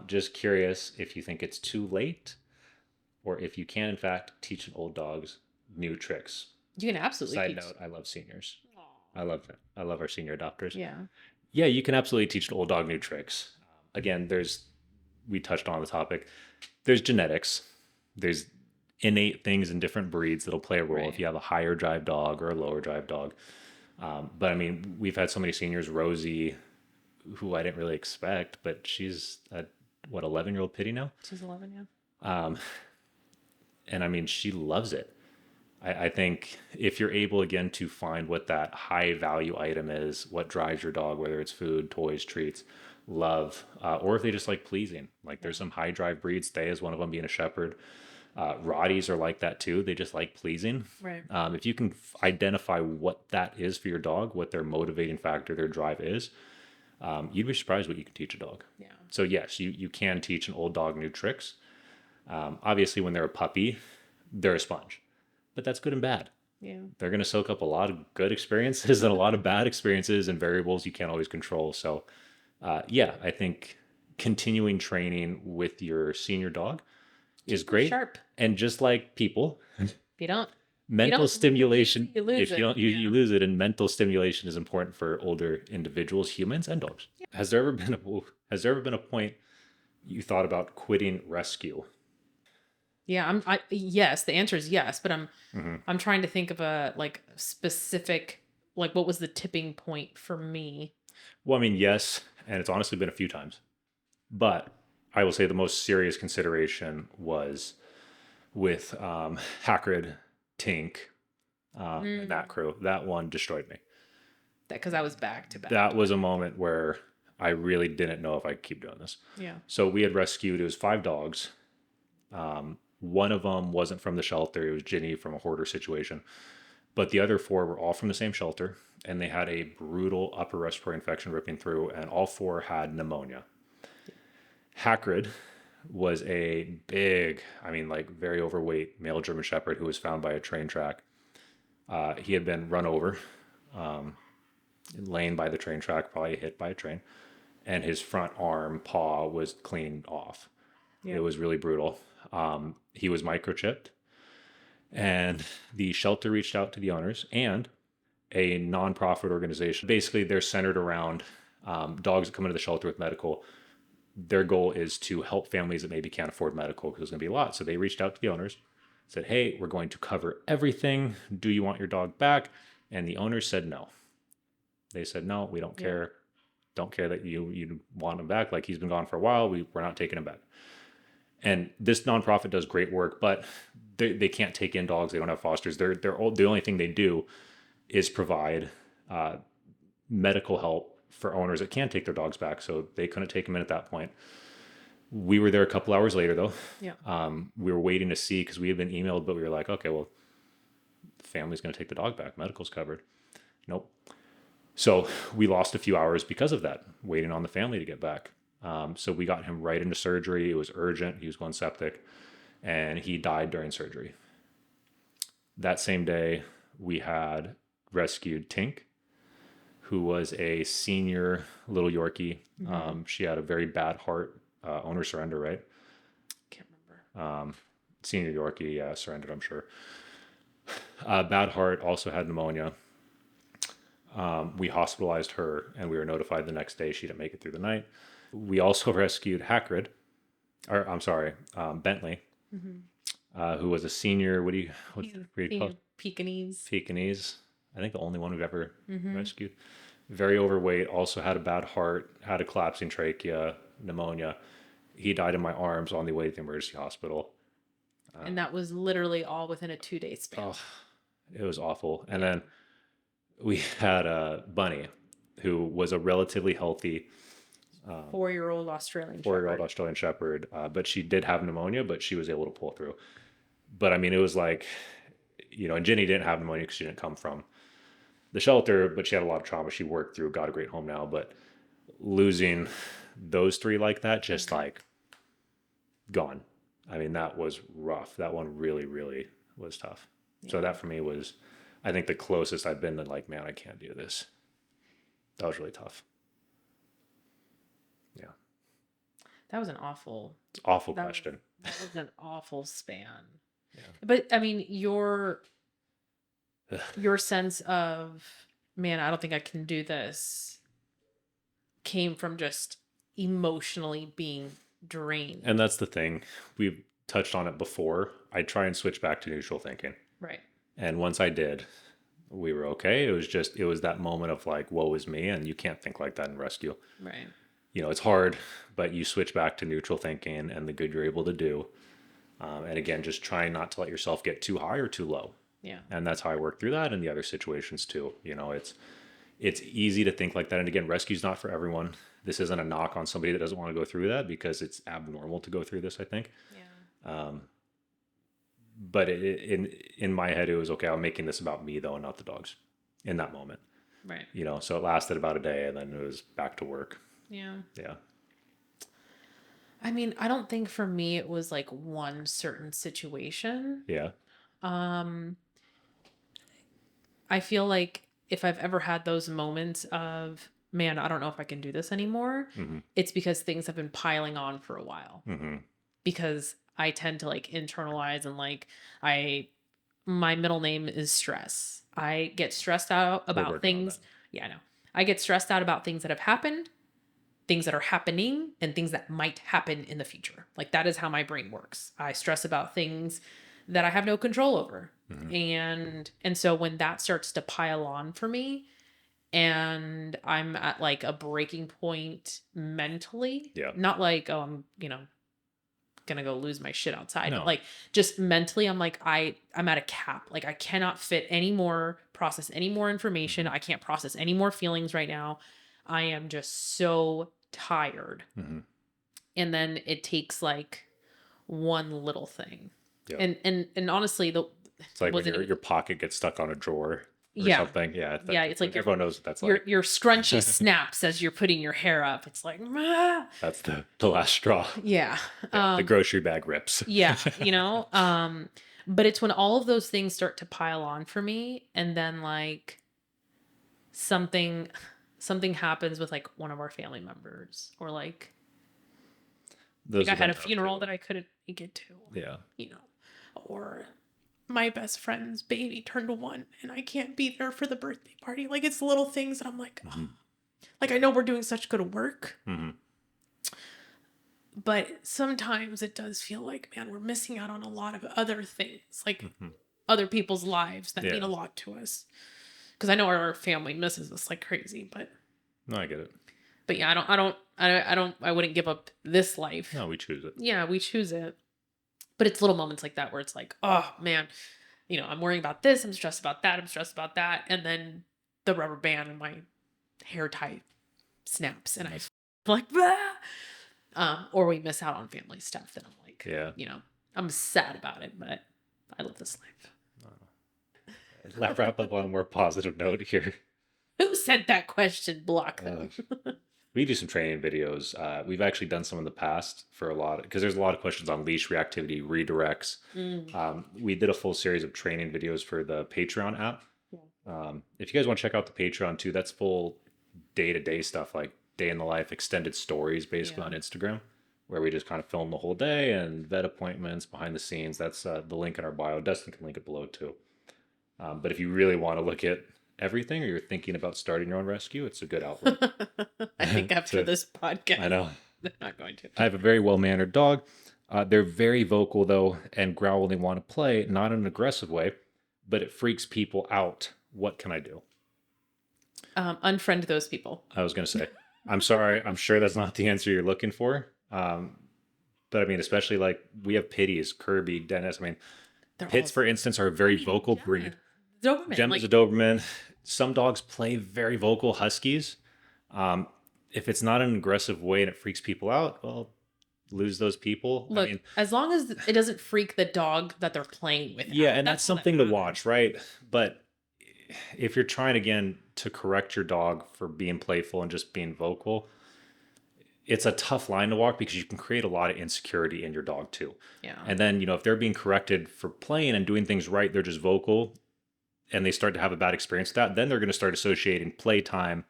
A: Just curious if you think it's too late or if you can, in fact, teach an old dog's new tricks.
B: You can absolutely
A: Side note, I love seniors. Aww. I love it. I love our senior adopters.
B: Yeah.
A: Yeah, you can absolutely teach an old dog new tricks. Again, we touched on the topic. There's genetics. There's innate things in different breeds that'll play a role if you have a higher drive dog or a lower drive dog. But I mean, we've had so many seniors, Rosie, who I didn't really expect, but she's a 11-year-old pitty now?
B: She's 11, yeah.
A: And I mean, she loves it. I think if you're able again to find what that high value item is, what drives your dog, whether it's food, toys, treats, love, or if they just like pleasing. Like
B: Yeah.
A: there's some high drive breeds. They is one of them, being a shepherd. Rotties are like that too. They just like pleasing.
B: Right.
A: If you can identify what that is for your dog, what their motivating factor, their drive is, you'd be surprised what you can teach a dog.
B: Yeah.
A: So yes, you can teach an old dog new tricks. Obviously, when they're a puppy, they're a sponge, but that's good and bad.
B: Yeah.
A: They're going to soak up a lot of good experiences and a lot of bad experiences and variables you can't always control. So, yeah, I think continuing training with your senior dog is great.
B: Sharp.
A: And just like people,
B: If you don't
A: mental stimulation,
B: you lose
A: if you don't, you lose it. And mental stimulation is important for older individuals, humans and dogs. Yeah. Has there ever been a point you thought about quitting rescue?
B: Yeah, yes, the answer is yes, but I'm trying to think of a like specific, like what was the tipping point for me?
A: Well, I mean, yes, and it's honestly been a few times. But I will say the most serious consideration was with Hackrid, Tink, and that crew. That one destroyed me.
B: Because I was back to back.
A: That was a moment where I really didn't know if I could keep doing this.
B: Yeah.
A: So we had rescued, it was 5 dogs. One of them wasn't from the shelter. It was Ginny from a hoarder situation. But the other 4 were all from the same shelter, and they had a brutal upper respiratory infection ripping through, and all 4 had pneumonia. Hackrid was a big, I mean, like very overweight male German Shepherd who was found by a train track. He had been run over, laying by the train track, probably hit by a train, and his front arm, paw was cleaned off. Yeah. It was really brutal. He was microchipped, and the shelter reached out to the owners and a nonprofit organization. Basically, they're centered around dogs that come into the shelter with medical. Their goal is to help families that maybe can't afford medical because there's going to be a lot. So they reached out to the owners, said, hey, we're going to cover everything. Do you want your dog back? And the owners said no. They said, no, we don't care. Don't care that you want him back. Like, he's been gone for a while. We're not taking him back. And this nonprofit does great work, but they can't take in dogs. They don't have fosters. The only thing they do is provide medical help for owners that can't take their dogs back. So they couldn't take them in at that point. We were there a couple hours later, though.
B: Yeah.
A: We were waiting to see because we had been emailed, but we were like, okay, well, the family's going to take the dog back. Medical's covered. Nope. So we lost a few hours because of that, waiting on the family to get back. So we got him right into surgery. It was urgent. He was going septic, and he died during surgery. That same day, we had rescued Tink, who was a senior little Yorkie. She had a very bad heart. Owner surrender, right?
B: Can't remember.
A: Senior Yorkie, surrendered, I'm sure. Bad heart, also had pneumonia. We hospitalized her, and we were notified the next day she didn't make it through the night. We also rescued Hackrid, Bentley, who was a senior. What do you call it?
B: Pekingese.
A: Pekingese. I think the only one we've ever rescued. Very overweight, also had a bad heart, had a collapsing trachea, pneumonia. He died in my arms on the way to the emergency hospital.
B: And that was literally all within a 2-day span.
A: Oh, it was awful. And then we had Bunny, who was a relatively healthy
B: 4-year-old Australian
A: Shepherd. But she did have pneumonia, but she was able to pull through. But I mean, it was like, and Ginny didn't have pneumonia because she didn't come from the shelter, but she had a lot of trauma she worked through, got a great home now. But losing those 3 like that, just like gone. I mean, that was rough. That one really, really was tough. Yeah. So that for me was, I think, the closest I've been to like, man, I can't do this. That was really tough. Yeah.
B: That was an awful
A: question.
B: That was an awful span.
A: Yeah.
B: But I mean, your sense of, man, I don't think I can do this, came from just emotionally being drained.
A: And that's the thing. We've touched on it before. I try and switch back to neutral thinking.
B: Right.
A: And once I did, we were okay. It was that moment of like, woe is me. And you can't think like that in rescue.
B: Right.
A: It's hard, but you switch back to neutral thinking and the good you're able to do. And again, just trying not to let yourself get too high or too low.
B: Yeah.
A: And that's how I work through that and the other situations too. You know, it's easy to think like that. And again, rescue's not for everyone. This isn't a knock on somebody that doesn't want to go through that, because it's abnormal to go through this, I think.
B: Yeah.
A: But in my head, it was okay. I'm making this about me though, and not the dogs in that moment.
B: Right.
A: You know, so it lasted about a day, and then it was back to work.
B: Yeah.
A: Yeah.
B: I mean, I don't think for me it was like one certain situation.
A: Yeah.
B: I feel like if I've ever had those moments of, man, I don't know if I can do this anymore, it's because things have been piling on for a while. Because I tend to like internalize and like my middle name is stress. I get stressed out about things. Yeah, I know. I get stressed out about things that have happened, things that are happening, and things that might happen in the future. Like that is how my brain works. I stress about things that I have no control over. And so when that starts to pile on for me and I'm at like a breaking point mentally, not like, oh, I'm, gonna go lose my shit outside, but like just mentally I'm like I'm at a cap. Like I cannot process any more information. I can't process any more feelings right now. I am just so tired. And then it takes like one little thing. And honestly,
A: it's like when your pocket gets stuck on a drawer or something. Yeah.
B: It's like
A: everyone knows what that's like.
B: Your scrunchie snaps as you're putting your hair up. It's like, ah.
A: That's the last straw.
B: Yeah.
A: The grocery bag rips.
B: Yeah. But it's when all of those things start to pile on for me, and then like something happens with like one of our family members, or like I had a funeral that I couldn't make it to.
A: Yeah.
B: Or my best friend's baby turned 1 and I can't be there for the birthday party. Like it's little things that I'm like, like I know we're doing such good work, but sometimes it does feel like, man, we're missing out on a lot of other things, like other people's lives that mean a lot to us. Because I know our family misses us like crazy, but
A: no, I get it.
B: But yeah, I wouldn't give up this life.
A: No, we choose it.
B: Yeah, we choose it. But it's little moments like that where it's like, oh man, I'm worrying about this. I'm stressed about that. I'm stressed about that. And then the rubber band in my hair tie snaps and I'm like, bah! Or we miss out on family stuff that I'm like, I'm sad about it, but I live this life.
A: Let's wrap up on a more positive note here.
B: Who sent that question? Block them.
A: We do some training videos. We've actually done some in the past for a lot, because there's a lot of questions on leash reactivity, redirects. We did a full series of training videos for the Patreon app. If you guys want to check out the Patreon too, that's full day-to-day stuff, like day in the life, extended stories basically on Instagram, where we just kind of film the whole day and vet appointments, behind the scenes. That's the link in our bio. Dustin can link it below too. But if you really want to look at everything, or you're thinking about starting your own rescue, it's a good outlet.
B: I think after this podcast,
A: I know
B: they're not going to.
A: I have a very well-mannered dog. They're very vocal though, and growl when they want to play, not in an aggressive way, but it freaks people out. What can I do?
B: Unfriend those people. I
A: was going to say, I'm sorry. I'm sure that's not the answer you're looking for. But I mean, especially like we have pitties, Kirby, Dennis. I mean, Pits, for instance, are a very vocal breed.
B: Doberman.
A: Gemma's a Doberman. Some dogs play very vocal huskies. If it's not an aggressive way and it freaks people out, well, lose those people.
B: Look, as long as it doesn't freak the dog that they're playing with.
A: Yeah, and that's something to watch, right? But if you're trying, again, to correct your dog for being playful and just being vocal, it's a tough line to walk, because you can create a lot of insecurity in your dog too.
B: Yeah.
A: And then, if they're being corrected for playing and doing things right, they're just vocal, and they start to have a bad experience with that, then they're going to start associating playtime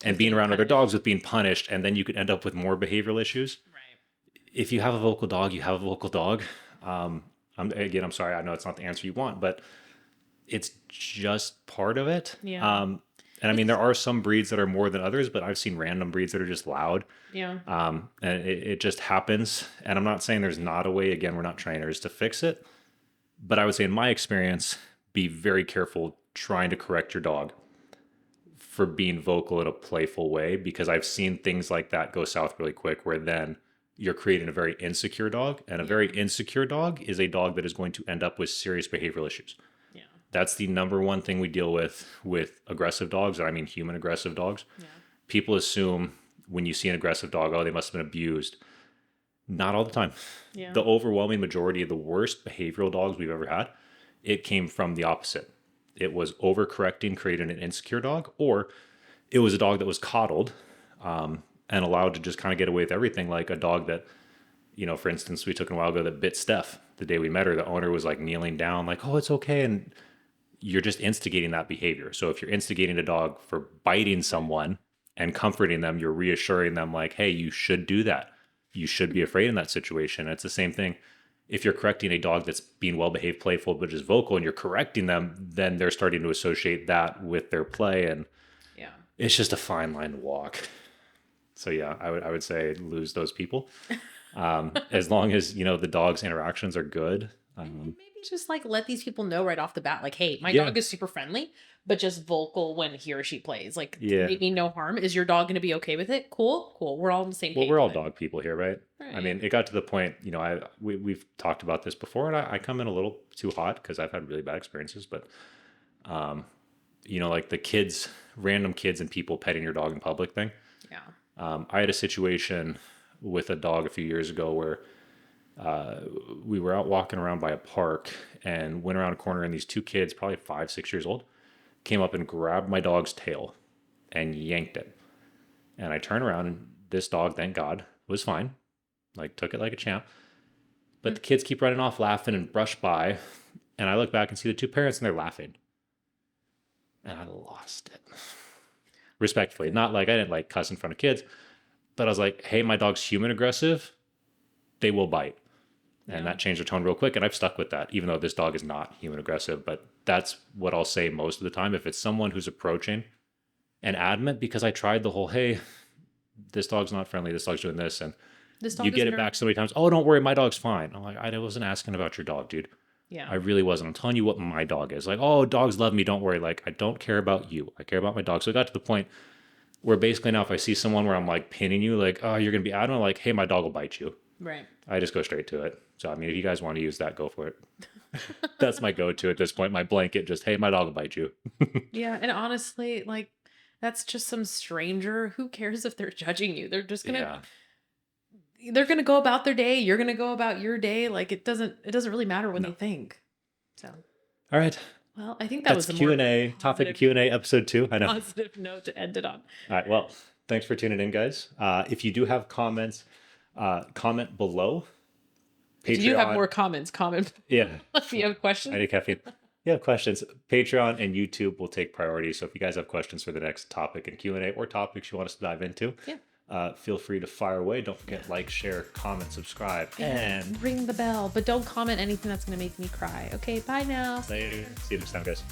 A: and being around other dogs with being punished, and then you could end up with more behavioral issues.
B: Right.
A: If you have a vocal dog, you have a vocal dog. I'm sorry, I know it's not the answer you want, but it's just part of it.
B: Yeah.
A: And I mean, there are some breeds that are more than others, but I've seen random breeds that are just loud.
B: Yeah.
A: And it just happens. And I'm not saying there's not a way, again, we're not trainers, to fix it. But I would say in my experience, be very careful trying to correct your dog for being vocal in a playful way, because I've seen things like that go south really quick, where then you're creating a very insecure dog, and a very insecure dog is a dog that is going to end up with serious behavioral issues.
B: Yeah.
A: That's the number one thing we deal with aggressive dogs. And I mean human aggressive dogs.
B: Yeah.
A: People assume when you see an aggressive dog, oh, they must have been abused. Not all the time.
B: Yeah.
A: The overwhelming majority of the worst behavioral dogs we've ever had, it came from the opposite. It was overcorrecting, creating an insecure dog, or it was a dog that was coddled and allowed to just kind of get away with everything, like a dog that, you know, for instance, we took a while ago that bit Steph. The day we met her, the owner was like kneeling down, like, oh, it's okay. And you're just instigating that behavior. So if you're instigating a dog for biting someone and comforting them, you're reassuring them like, hey, you should do that. You should be afraid in that situation. It's the same thing. If you're correcting a dog that's being well-behaved, playful, but just vocal, and you're correcting them, then they're starting to associate that with their play. And
B: yeah,
A: it's just a fine line to walk. So yeah, I would say lose those people. As long as, you know, the dog's interactions are good.
B: Maybe just like let these people know right off the bat, like, hey, my
A: Yeah.
B: dog is super friendly, but just vocal when he or she plays. Like,
A: Yeah.
B: maybe no harm. Is your dog going to be okay with it? Cool. We're all on the same page.
A: Well, we're all
B: then.
A: dog people here, right?
B: Right.
A: I mean, it got to the point, you know, we've talked about this before, and I come in a little too hot because I've had really bad experiences. But, you know, like the kids, random kids and people petting your dog in public thing.
B: Yeah.
A: I had a situation with a dog a few years ago where we were out walking around by a park and went around a corner, and these two kids, probably 5, 6 years old, came up and grabbed my dog's tail and yanked it. And I turned around, and this dog, thank God, was fine. Like, took it like a champ. But the kids keep running off laughing and brush by. And I look back and see the two parents, and they're laughing. And I lost it. Respectfully. Not like I didn't like cuss in front of kids. But I was like, hey, my dog's human aggressive. They will bite. And that changed the tone real quick. And I've stuck with that, even though this dog is not human aggressive. But that's what I'll say most of the time. If it's someone who's approaching and adamant, because I tried the whole, hey, this dog's not friendly, this dog's doing this. And
B: This dog
A: you get
B: is
A: it back so many times. Oh, don't worry, my dog's fine. I'm like, I wasn't asking about your dog, dude.
B: Yeah.
A: I really wasn't. I'm telling you what my dog is. Like, oh, dogs love me. Don't worry. Like, I don't care about you. I care about my dog. So it got to the point where basically now if I see someone where I'm like pinning you, like, oh, you're going to be, I don't know, like, hey, my dog will bite you.
B: Right.
A: I just go straight to it. So, I mean, if you guys want to use that, go for it. That's my go-to at this point. My blanket, just, hey, my dog will bite you.
B: Yeah. And honestly, like, that's just some stranger. Who cares if they're judging you? They're just going to, they're going to go about their day. You're going to go about your day. Like, it doesn't really matter what they think. So.
A: All right.
B: Well, I think that's
A: was a Q&A, topic of Q&A, episode 2. I know.
B: Positive note to end it on.
A: All right. Well, thanks for tuning in, guys. If you do have comments, comment below.
B: Patreon. If you have more comments, comment.
A: Yeah.
B: If you have questions.
A: I need caffeine. You have questions. Patreon and YouTube will take priority. So if you guys have questions for the next topic and Q&A or topics you want us to dive into, feel free to fire away. Don't forget, like, share, comment, subscribe, and
B: ring the bell. But don't comment anything that's going to make me cry. Okay, bye now.
A: Later. See you next time, guys.